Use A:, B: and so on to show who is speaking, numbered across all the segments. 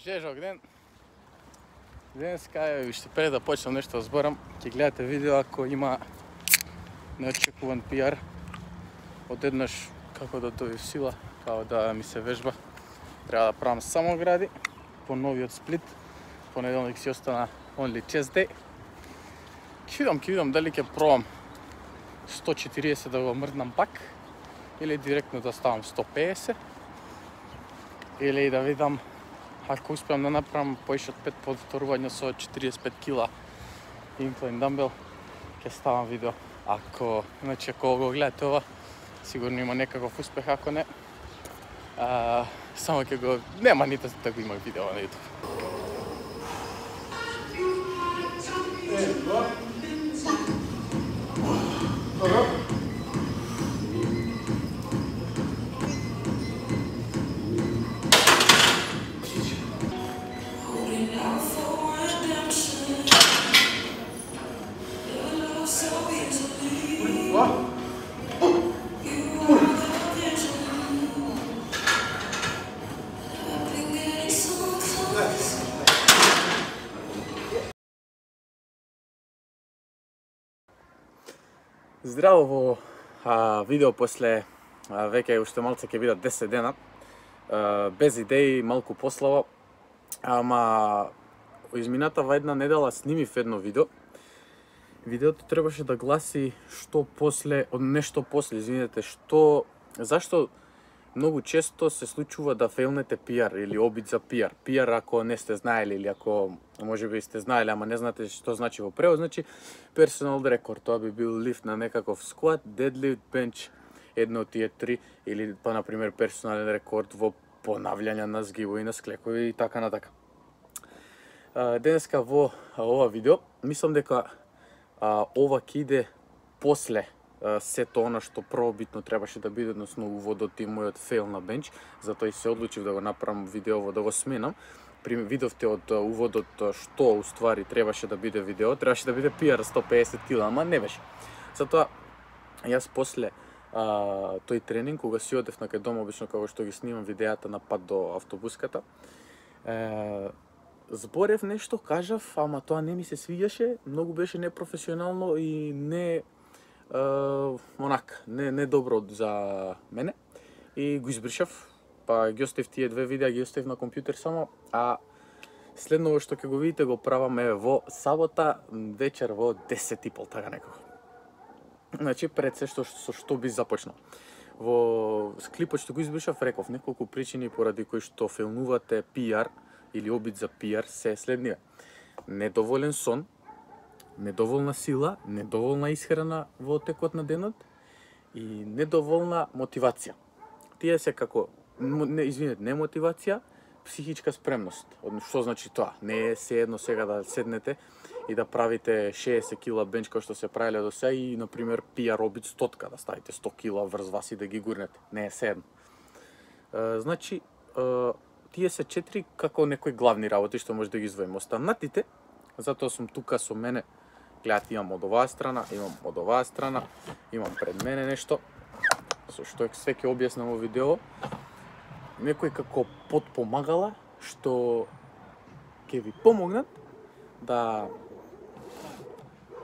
A: Жежок ден. Денеска вижте, пред да почнам нещо да зборам, ќе гледате видео ако има неочекуван пиар. Одеднаш како да доби в сила, као да ми се вежба. Треба да правам само гради, по новиот сплит. Понеделник си остана only chest day. Ќе видам дали ќе пробам 140 да го мрднам пак, или директно да ставам 150, или да видам ако успеам да направам поише од 5 повторувања со 45 кила incline dumbbell, ќе ставам видео. Ако го гледате ова, сигурно има некаков успех, ако не, само ќе го нема нито да го има видео на YouTube. Здраво во видео после веќе уште малце ќе бидат 10 дена. Без идеи, малку пославо. Ама изминатава една недела снимив едно видео. Видеото требаше да гласи нешто после, извинете, зашто многу често се случува да фейлнете пиар или обид за пиар. Пиар ако не сте знаели или ако можеби сте знаели, ама не знаете што значи во превод, значи personal record. Тоа би бил лифт на некаков squat, deadlift, bench, едно од тие три, или па на пример персонален рекорд во понављања на згибови, на склекови и така на така. Денеска во ова видео мислам дека ова ќе иде после сето она што првобитно требаше да биде, односно уводот и мојот фейл на бенч, затоа и се одлучив да го направам видеово, да го сменам. Видовте од уводот што уствари требаше да биде видео, требаше да биде пиар 150 кг, ама не беше. Затоа јас после тој тренинг, кога си одев на кај дома, обично како што ги снимам видеата на пат до автобуската, зборев нешто, кажав, ама тоа не ми се свиѓаше, многу беше непрофесионално и не добро за мене, и го избришав. Па ги оставив тие две видеа, ги оставив на компјутер само, а следново што ќе го видите го правам во сабота вечер во 10:30, така некако. Значи пред се што би започнал. Во клипот што го избришав реков неколку причини поради кои што фейлнувате пиар или обид за пиар се следниве: недоволен сон, недоволна сила, недоволна исхрана во текот на денот и недоволна мотивација. Тие се како не мотивација, психичка спремност. Што значи тоа? Не е едно сега да седнете и да правите 60 кила бенч кој што се правеле до сега и на пример пиар обид 100, да ставите 100 кила врз вас и да ги гурнете. Не е едно. Значи тие се 4 како некои главни работи што може да ги издвоим. Останатите, затоа сум тука со мене. Гледате, имам од оваа страна, имам од оваа страна, имам пред мене нешто со што све ќе објаснам во видео. Некои како подпомагала што ќе ви помогнат да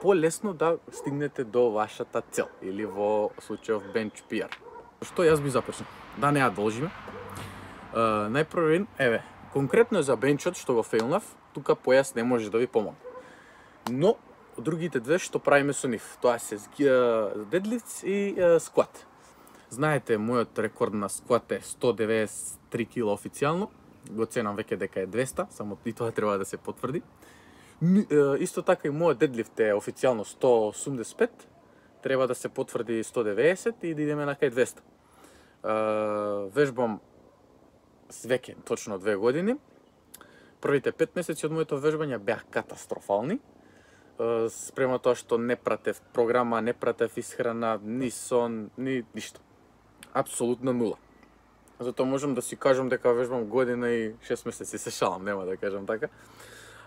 A: полесно да стигнете до вашата цел или во случајов бенч пиар. Што јас би започнал? Да не ја должиме. Најпрвен, конкретно за бенчот што го фейлнав, тука појас не може да ви помогне. Но другите две што правиме со нив, тоа се дедлифтс и скват. Знаете, мојот рекорд на скват е 193 кила официјално, го ценам веќе дека е 200, само и тоа треба да се потврди. Исто така и мојот дедлифт е официјално 185, треба да се потврди 190 и да идеме на кај 200. Вежбам веќе точно 2 години. Првите 5 месеци од моето вежбање беа катастрофални. Спрема тоа што не пратев програма, не пратев исхрана, ни сон, ни ништо. Апсолутно нула. Затоа можам да си кажам дека вежбам година и 6 месеци, се шалам, нема да кажам така.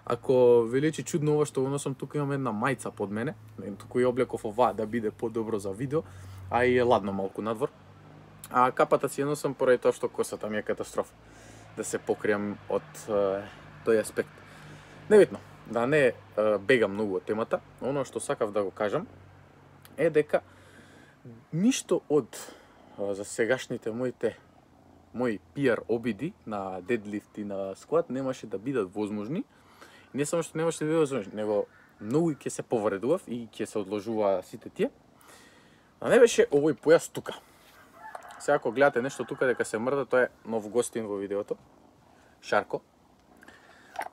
A: Ако ви личи чудно ова што го носам, тука имам една мајца под мене, туку ја облеков оваа да биде подобро за видео, а и е ладно малку надвор. А капата си ја носам поради тоа што косата ми е катастрофа. да се покријам од тој аспект. Небитно, да не бегам многу од темата, оно што сакав да го кажам е дека ништо од за сегашните мои PR обиди на дедлифт и на скват немаше да бидат возможни. Не само што немаше да бидат возможни, него многу ќе се повредував и ќе се одложува сите тие. А не беше овој појас тука. Сега ако гледате нешто тука дека се мрда, тоа е нов гостин во видеото. Шарко.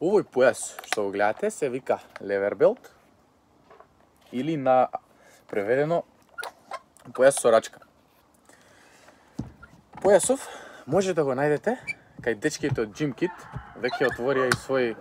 A: Овој појас што го гледате се вика lever belt или на преведено појас со рачка. Појасов може да го најдете кај дечките од Gym Kit, веќе отворија и свој.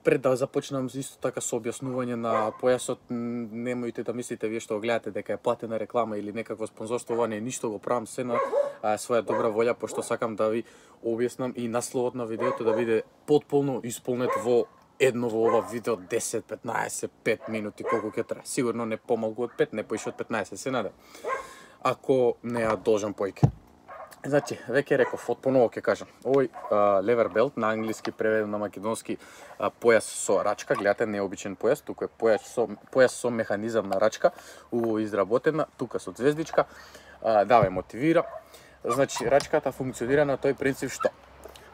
A: Пред да започнам исто така со објаснување на појасот, немојте да мислите вие што го гледате дека е платена реклама или некакво спонзорство, не ништо, го правам се на своја добра волја, пошто сакам да ви објаснам и насловот на видеото да биде потполно исполнет во ова видео 10, 15, 5 минути колку ќе трае. Сигурно не помалку од 5, не поише од 15, се надам. Ако не ја должам поиќе. Значи, веќе реков, потполно ќе кажам. Овој lever belt на англиски преведен на македонски појас со рачка, гледате необичен појас, тука е појас со механизам на рачка, убаво изработена, тука со звездичка, да ве мотивира. Значи, рачката функционира на тој принцип што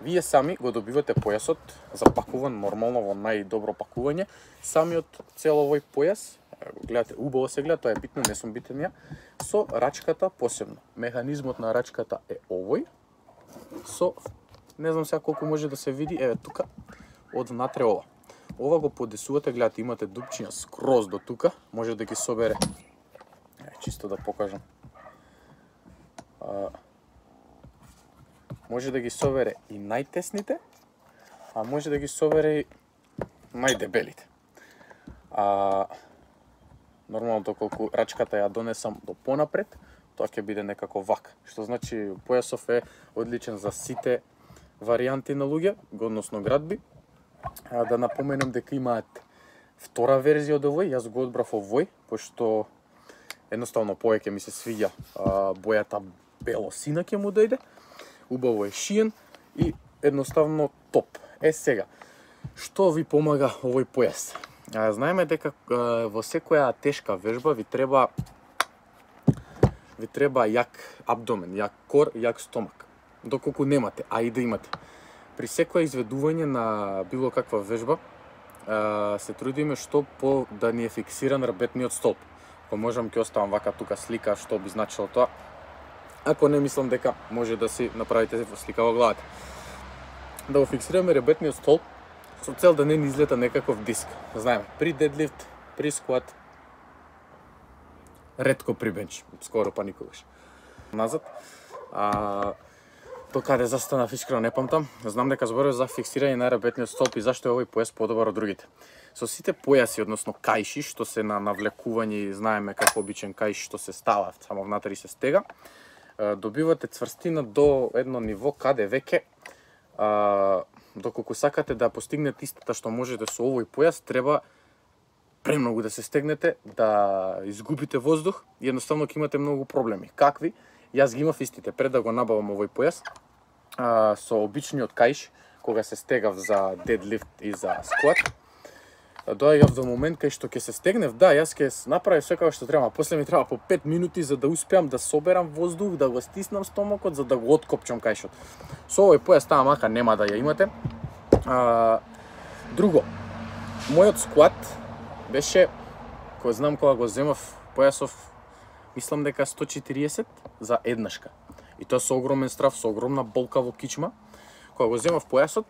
A: вие сами го добивате појасот запакуван нормално во најдобро пакување, самиот цел овој појас, гледате, убаво се гледа, тоа е битно, не сум битен ја, со рачката посебно. Механизмот на рачката е овој, со, не знам сега колку може да се види, еве тука, од внатре ова. Ова го подесувате, гледате, имате дупчиња скроз до тука, може да ги собере, чисто да покажам. Може да ги собере и најтесните, а може да ги собере и најдебелите. Нормално, доколку рачката ја донесам до понапред, тоа ќе биде некако вак. Што значи, појасов е одличен за сите варијанти на луѓе, односно градби. Да напоменам дека имаат втора верзија од овој, јас го одбрав овој, пошто едноставно повеќе ми се свиѓа бојата белосина ќе му дојде. Убаво е шиен и едноставно топ. Сега, што ви помага овој појас? Знаеме дека во секоја тешка вежба ви треба јак абдомен, јак кор, јак стомак. Доколку немате, а и да имате. При секоја изведување на било каква вежба, се трудиме што по да ни е фиксиран рабетниот столб. Ако можам ќе оставам вака тука слика што би значило тоа. Ако не мислам дека може да си направите слика во главата. Да го фиксираме рабетниот столб со цел да не ни излета некаков диск. Знаеме, при дедлифт, при скват, ретко при бенч, скоро па никогаш. Назад. До каде застанав искрено не памтам. Знам дека зборував за фиксирање на рабетниот столб и зашто е овој појас подобар од другите. Со сите појаси, односно кајши, што се на навлекување, знаеме како обичен кајш што се става само внатре и се стега, добивате цврстина до едно ниво каде веќе доколку сакате да постигнете истата што можете со овој појас, треба премногу да се стегнете, да изгубите воздух и едноставно ќе имате многу проблеми. Какви? Јас ги имав истите пред да го набавам овој појас. Со обичниот кајш, кога се стегав за дедлифт и за скват, доаѓав до момент кај што ќе се стегнев, да, јас ќе направив све како што треба, после ми треба по 5 минути за да успеам да соберам воздух, да го стиснам стомакот, за да го откопчам кајшот. Со овој појас таа мака нема да ја имате. Друго, мојот скват беше, кој знам кога го земав појасов, мислам дека 140 за еднашка. И тоа со огромен страф, со огромна болка во кичма. Кога го земав појасот,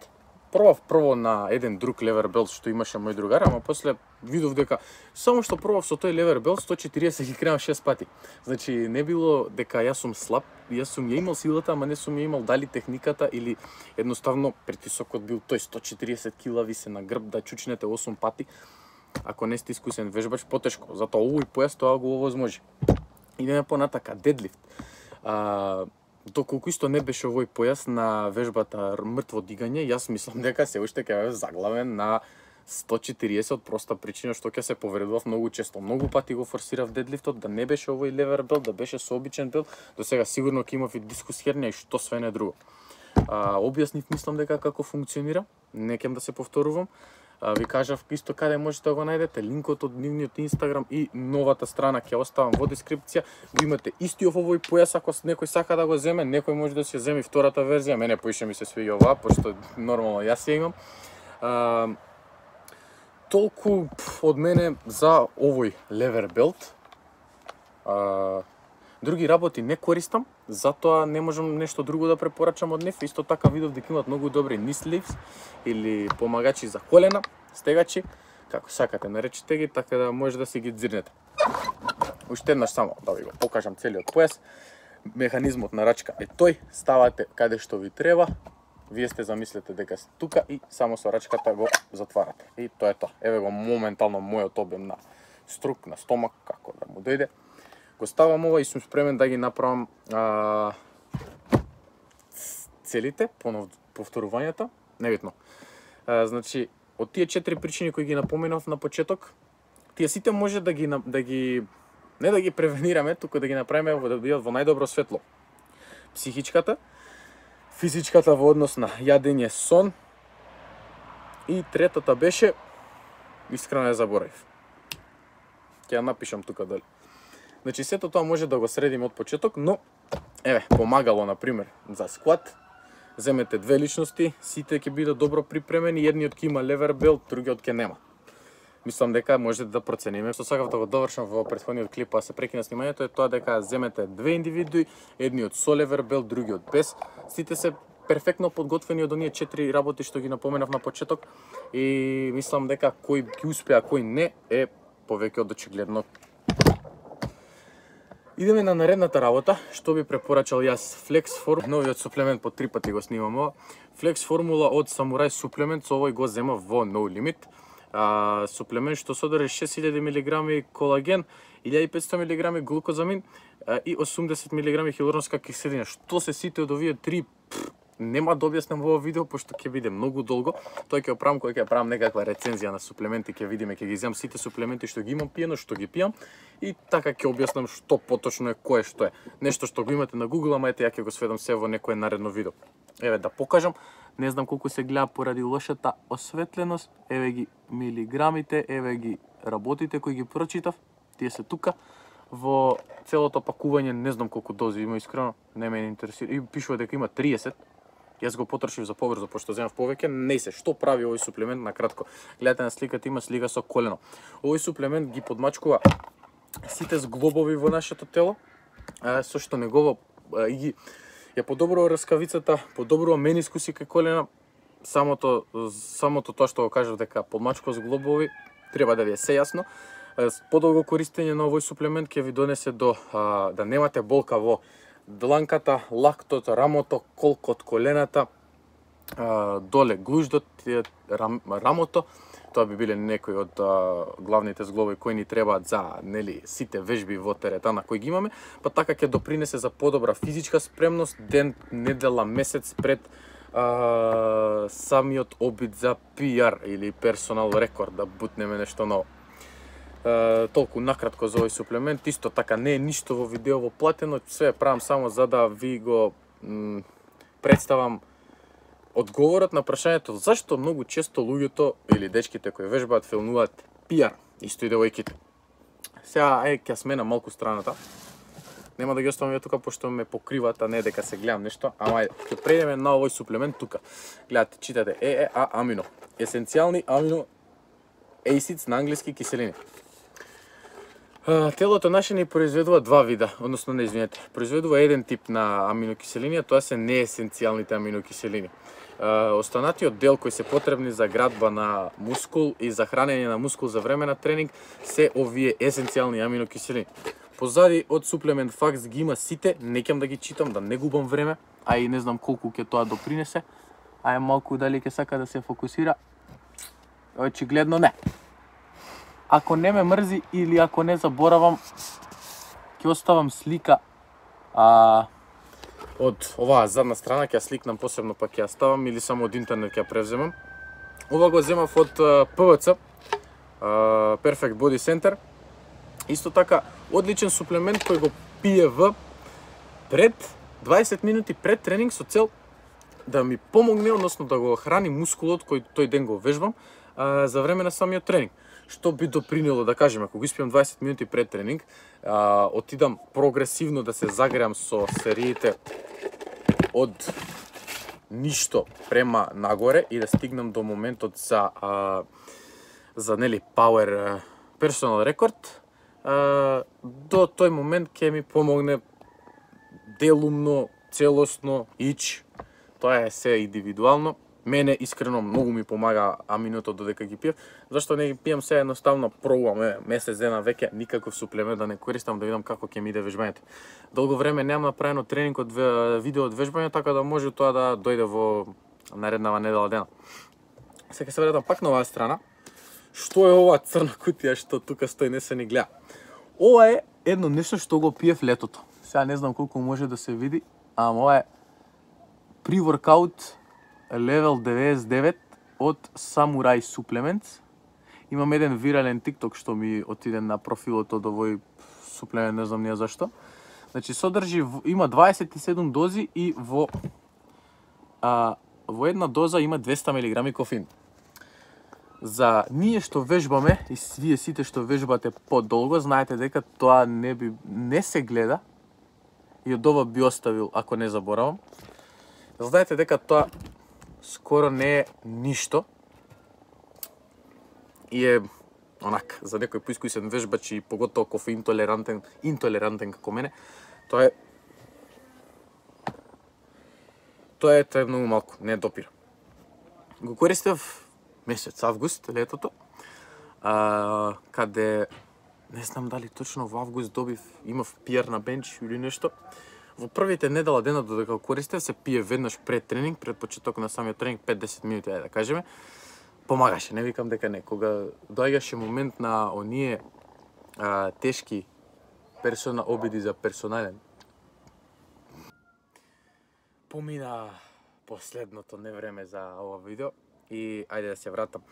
A: пробав прво на еден друг lever belt што имаше мој другар, ама после видов дека само што пробав со тој lever belt 140 ги кренав 6 пати. Значи не било дека јас сум слаб, јас сум ја имал силата, ама не сум ја имал дали техниката или едноставно притисокот бил тој 140 кила ви се на грб да чучнете 8 пати. Ако не сте искусен вежбач, потешко. Затоа овој појас тоа го овозможи. Идеме понатака, дедлифт. Доколку исто не беше овој појас на вежбата мртво дигање, јас мислам дека се уште ќе бев заглавен на 140 од проста причина што ќе се повредував многу често. Многу пати го форсирав дедлифтот, да не беше овој lever belt, да беше со обичен belt, до сега сигурно ќе имав и дискус хернија и што све не друго. Објаснив, мислам дека како функционира, не ќе да се повторувам. Ви кажав исто каде можете да го најдете, линкот од нивниот Инстаграм и новата страна ќе оставам во дескрипција. Го имате истиот овој појас ако некој сака да го земе, некој може да се земе втората верзија, мене поише ми се свиѓа оваа, пошто нормално јас ја имам. Толку од мене за овој левер белт. Други работи не користам, затоа не можам нешто друго да препорачам од нив. Исто така видов дека имат многу добри низ ливс или помагачи за колена, стегачи, како сакате наречете ги, така да може да си ги дзирнете. Уште еднаш само да ви го покажам целиот појас. Механизмот на рачка е тој, ставате каде што ви треба. Вие сте замислете дека сте тука и само со рачката го затварате. И тоа е тоа. Еве го моментално мојот обем на струк, на стомак, како да му дојде. Го ставам ова и сум спремен да ги направам целите, повторувањата, небитно. Значи, од тие 4 причини кои ги напоменав на почеток, тие сите може да ги не да ги превенираме, туку да ги направиме да бидат во најдобро светло. Психичката, физичката во однос на јадење, сон и третата беше, искрено ја заборавив. Ќе ја напишам тука доле. Значи сето тоа може да го средиме од почеток, но еве, помагало на пример за скват. Земете две личности, сите ќе бидат добро припремени, едниот ќе има левер белт, другиот ќе нема. Мислам дека можете да процениме. Што сакав да го довршам во претходниот клип, а се прекина снимањето, е тоа дека земете две индивидуи, едниот со левер белт, другиот без. Сите се перфектно подготвени од оние 4 работи што ги напоменав на почеток и мислам дека кој ги успеа, кој не е повеќе од очигледно. Идеме на наредната работа, што би препорачал јас Flex Formula, новиот суплемент по 3 пати го снимам ова. Flex Formula од Samurai Supplement, со овој го земав во No Limit. Суплемент што содржи 6000 мг колаген, 1500 мг глукозамин и 80 мг хилуронска киселина. Што се сите од овие 3 нема да објаснам во ова видео, пошто ќе биде многу долго. Тој ќе оправам кој ќе правам некаква рецензија на суплементи, ќе видиме, ќе ги земам сите суплементи што ги имам пиено, што ги пијам и така ќе објаснам што поточно е, кое што е. Нешто што го имате на Google, ама ете ја ќе го сведам се во некое наредно видео. Еве да покажам, не знам колку се гледа поради лошата осветленост. Еве ги милиграмите, еве ги работите кои ги прочитав. Тие се тука. Во целото пакување не знам колку дози има, искрено не ме интересира. И пишува дека има 30. Јас го потрошив за побрзо, пошто земав повеќе. Не се, што прави овој суплемент на кратко. Гледате на сликата, има слика со колено. Овој суплемент ги подмачкува сите зглобови во нашето тело, со што негово ги ја подобрува раскавицата, подобрува менискуси кај колена. Самото тоа што го кажав дека подмачкува зглобови, треба да ви е се јасно. Подолго користење на овој суплемент ќе ви донесе до да немате болка во дланката, лактот, рамото, колкот, колената, доле глуждот, рамото. Тоа би биле некои од главните зглоби кои ни требаат за сите вежби во теретана кои ги имаме, па така ќе допринесе за подобра физичка спремност ден, недела, месец пред самиот обид за PR или персонал рекорд, да бутнеме нешто ново. Толку накратко за овој суплемент, исто така не е ништо во видеово платено, све правам само за да ви го представам одговорот на прашањето зашто многу често луѓето или дечките кои вежбаат филмуваат PR, исто и девојките. Сега ќе сменам малку страната. Нема да ги оставам ја тука пошто ме покриват, а не дека се гледам нешто, ама ќе преидеме на овој суплемент тука. Гледате, читате ЕЕА амино, есенцијални амино acids на англиски киселини. Телото наше ни произведува два вида, односно не извинете, произведува еден тип на аминокиселини, а тоа се неесенцијалните аминокиселини. Останатиот дел кои се потребни за градба на мускул и за хранење на мускул за време на тренинг се овие есенцијални аминокиселини. Позади од суплемент Facts ги има сите, не ќе да ги читам, да не губам време, а и не знам колку ќе тоа допринесе. А е малку дали ќе сака да се фокусира. Очигледно не. Ако не ме мрзи или ако не заборавам, ќе оставам слика од оваа задна страна, ќе ја сликнам посебно, па ќе ја ставам или само од интернет ќе ја превземам. Ова го земав од ПВЦ, Perfect Body Center. Исто така, одличен суплемент кој го пие пред 20 минути пред тренинг со цел да ми помогне, односно да го храни мускулот кој тој ден го вежбам за време на самиот тренинг. Што би допринело, да кажеме, ако го испијам 20 минути пред тренинг, отидам прогресивно да се загреам со сериите од ништо према нагоре и да стигнам до моментот за нели power personal рекорд, до тој момент ќе ми помогне делумно, целосно, тоа е се индивидуално. Мене искрено многу ми помага аминото додека ги пиев. Зашто не ги пијам се едноставно пробувам месец дена веќе никаков суплемент да не користам да видам како ќе ми иде вежбањето. Долго време немам направено тренинг од видео од вежбање, така да може тоа да дојде во нареднава недела дена. Сега се вратам пак на оваа страна. Што е ова црна кутија што тука стои, не се ни гледа? Ова е едно нешто што го пиев летото. Сега не знам колку може да се види, ама ова е pre-workout Level 99 од Samurai Supplements. Имам еден вирален TikTok што ми отиде на профилот од овој суплемент, не знам ние зашто. Значи содржи, има 27 дози и во една доза има 200 мг кофеин. За ние што вежбаме и вие сите што вежбате подолго, знаете дека тоа не се гледа и од ова би оставил ако не заборавам. Знаете дека тоа скоро не е ништо и е онак за некој поискусен вежбач и поготово кофеин интолерантен како мене, тоа е многу малку, не допира. Го користев месец август летото, каде не знам дали точно во август имав пиер на бенч или нешто. Во првите недела дена додека го користев се пие веднаш пред тренинг, пред почеток на самиот тренинг 5-10 минути, да кажеме. Помагаше, не викам дека не. Кога доаѓаше момент на оние тешки обиди за персонален. Помина последното невреме за ова видео и ајде да се вратам.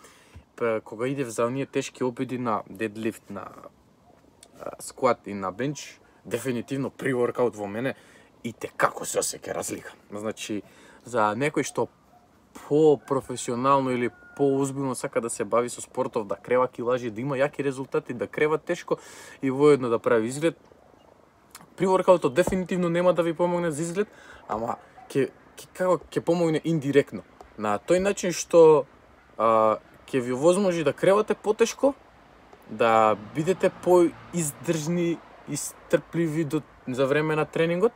A: Кога идев за оние тешки обиди на дедлифт, на скват и на бенч, дефинитивно pre-workout во мене и те како се осеќа разлика. Значи, за некој што по-професионално или по-озбилно сака да се бави со спортов, да крева килажи, да има јаки резултати, да крева тешко и воедно да прави изглед, pre-workoutот дефинитивно нема да ви помогне за изглед, ама ќе помогне индиректно. На тој начин што ќе ви овозможи да кревате потешко, да бидете поиздржни и стрпливи за време на тренингот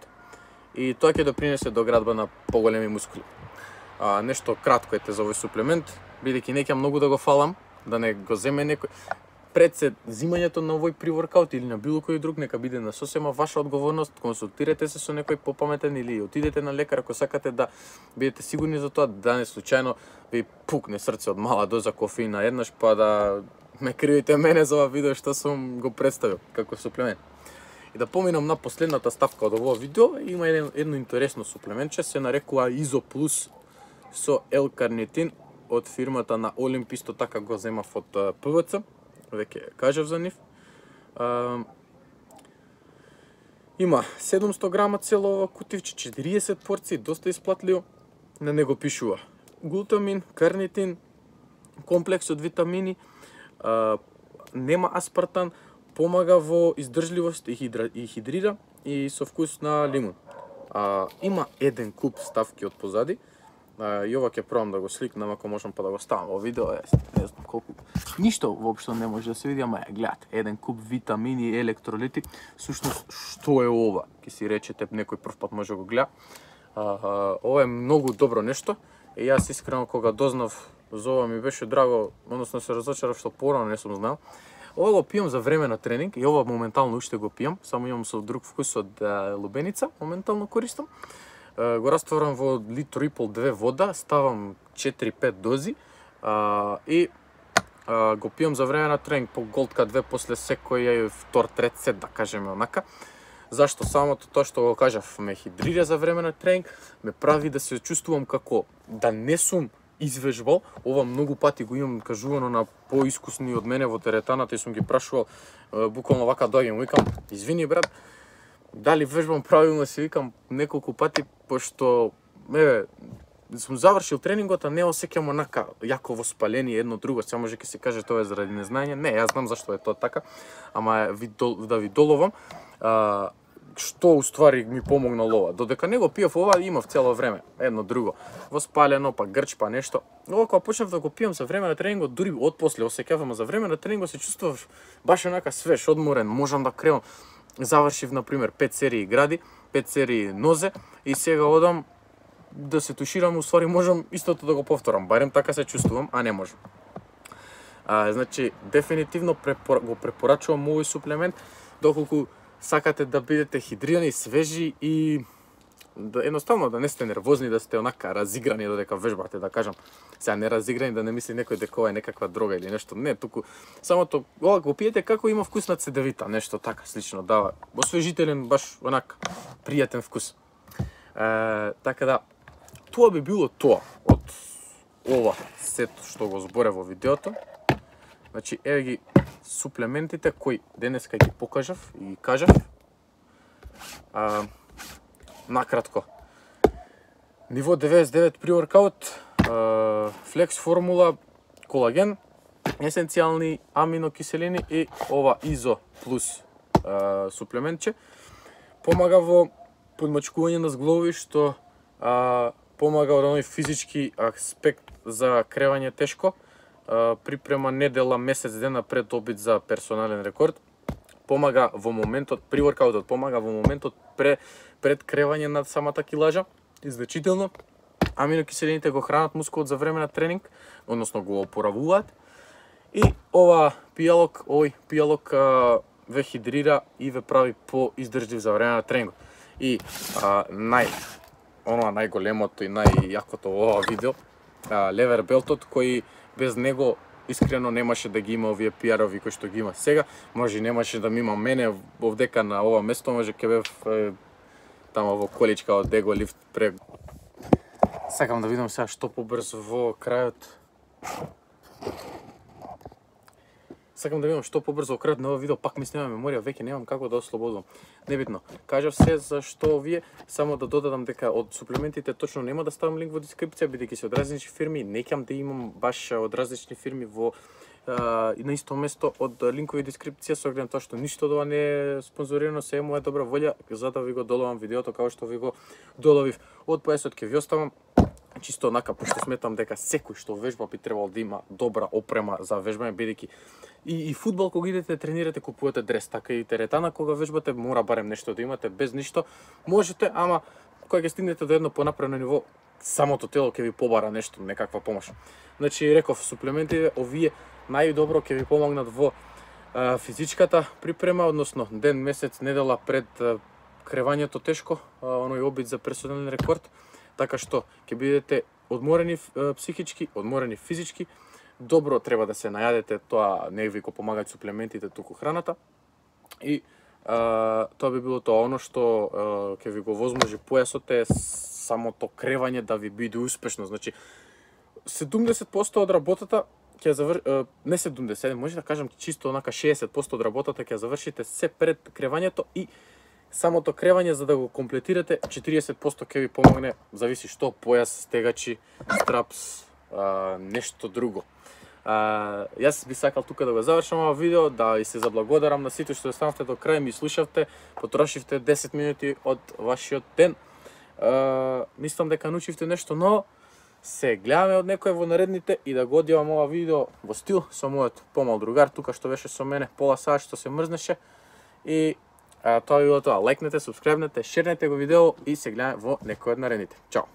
A: и тоа ќе допринесе до градба на поголеми мускули. Нешто кратко ете за овој суплемент, бидејќи не ќе многу да го фалам, да не го земе некој. Пред се взимањето на овој pre-workout или на било кој друг, нека биде на сосема ваша одговорност, консултирате се со некој попаметен или отидете на лекар ако сакате да бидете сигурни за тоа, да не случајно ви пукне срце од мала доза кофеин еднаш, па да ме кривите мене за ова видео што сум го представил како суплемент. И да поминам на последната ставка од овој видео, има едно интересно суплементче, се нарекува Iso Plus со L-карнитин од фирмата на Олимп, исто така го земав од ПВЦ, веќе кажав за нив. Има 700 грама цело ова кутивче, 40 порции, доста исплатливо. На него пишува глутамин, карнитин, комплекс од витамини, нема аспартан, помага во издржливост и хидрира и со вкус на лимун. Има еден куп ставки од позади, и ова ќе пробам да го сликнам ако можам па да го ставам во видео, не знам колку. Ништо воопшто не може да се види, ама гледате, еден куп витамини и електролити. Сушност, што е ова? Ке си речете, некој прв пат може да го гледа. Ова е многу добро нешто и јас искрено кога дознав за ова ми беше драго, односно се разочарав што порано не сум знал. Ова го пијам за време на тренинг и ова моментално уште го пијам, само имам со друг вкус од лубеница, моментално користам. Го растворам во литро и пол 2 вода, ставам 4-5 дози и го пијам за време на тренинг по голтка 2 после секој втор, трет сет, да кажеме онака. Зашто самото тоа што го кажав ме хидрира за време на тренинг, ме прави да се чувствувам како да не сум извежбал. Ова многу пати го имам кажувано на поискусни од мене во теретаната и сум ги прашувал, буквално вака доаѓам, викам, извини брат, дали вежбам правилно, си викам неколку пати, пошто сум завршил тренингот, а не осеќам онака јако воспаление едно друго. Сега може ќе се каже тоа е заради незнање. Не, јас знам зашто е тоа така, ама да ви доловам што уствари ми помогнало ова. Додека не го пиев ова, имав цело време едно друго. Воспалено, па грч, па нешто. Ова кога почнав да го пијам за време на тренингот, дури отпосле осеќавам, за време на тренингот се чувствував баш онака свеж, одморен, можам да кренам. Завршив, например, 5 серии гради, 5 серии нозе и сега одам да се туширам, уствари можам истото да го повторам, барем така се чувствувам, а не можам. Значи, дефинитивно го препорачувам овој суплемент, доколку сакате да бидете хидрирани, свежи и едноставно да не сте нервозни, да сте онака разиграни додека вежбате, да кажам. Сега не разиграни, да не мисли некој дека ова е некаква дрога или нешто. Не, туку самото ова го пиете како има вкус на цедевита, нешто така слично дава. Освежителен, баш онак пријатен вкус. Така да, тоа би било тоа од ова сет што го зборев во видеото. Значи, еве ги суплементите кои денеска ги покажав и ги кажав. Накратко. Ниво 99 pre-workout, Flex формула, колаген, есенцијални аминокиселини и ова Изо плюс суплементче. Помага во подмачкување на зглоби, што помага од оној физички аспект за кревање тешко. Припрема недела, месец дена пред обид за персонален рекорд. Помага во моментот, pre-workoutот помага во моментот пред кревање на самата килажа, значително. Аминокиселините го хранат мускулот за време на тренинг, односно го опоравуваат. И овој пијалок ве хидрира и ве прави по-издржлив за време на тренингот. И најголемото и најјакото во ова видео, левер белтот, кој без него искрено немаше да ги има овие пиарови кои што ги има сега. Може немаше да ми има мене овдека на ова место, може ќе бев тамо во количка од Дего лифт пре. Сакам да видам сега што побрзо во крајот. На ова видео, пак ми снема меморија, веќе немам како да ослободувам. Небитно. Кажав се зашто овие, само да додадам дека од суплементите точно нема да ставам линк во дескрипција, бидејќи се од различни фирми, неќам да имам баш од различни фирми на исто место од линкови дескрипција, со оглед на тоа што ништо од ова не е спонзорирано, се е моја добра волја, за да ви го доловам видеото како што ви го доловив. Од појасот ќе ви оставам чисто онака, пошто сметам дека секој што вежба би требало да има добра опрема за вежбање, бидејќи и фудбал кога идете тренирате, купувате дрес, така и теретана кога вежбате мора барем нешто да имате, без ништо можете, ама кога ќе стигнете до едно понапредно ниво, самото тело ќе ви побара нешто, некаква помош. Значи, реков, суплементите овие најдобро ќе ви помогнат во физичката припрема, односно ден, месец, недела пред кревањето тешко, оној обид за персонален рекорд, така што ќе бидете одморени психички, одморени физички. Добро треба да се најадете, тоа не ви го помагаат суплементите, туку храната. И тоа би било тоа, оно што ќе ви го возможи појасот е самото кревање да ви биде успешно. Значи, 70% од работата ќе не 70, може да кажам чисто онака 60% од работата ќе завршите се пред кревањето и самото кревање за да го комплетирате, 40% ќе ви помогне, зависи што, појас, стегачи, страпс, нешто друго. Јас би сакал тука да го завршам ова видео, да и се заблагодарам на сите што останавте до крај, ми слушавте, потрошивте 10 минути од вашиот ден. Мислам дека научивте нешто ново. Се гледаме од некој во наредните и да го одјавам ова видео во стил со мојот помал другар тука што беше со мене, пола саат што се мрзнеше. И тоа било тоа. Лајкнете, субскрајбнете, шернете го видео и се гледаме во некој од наредните. Чао!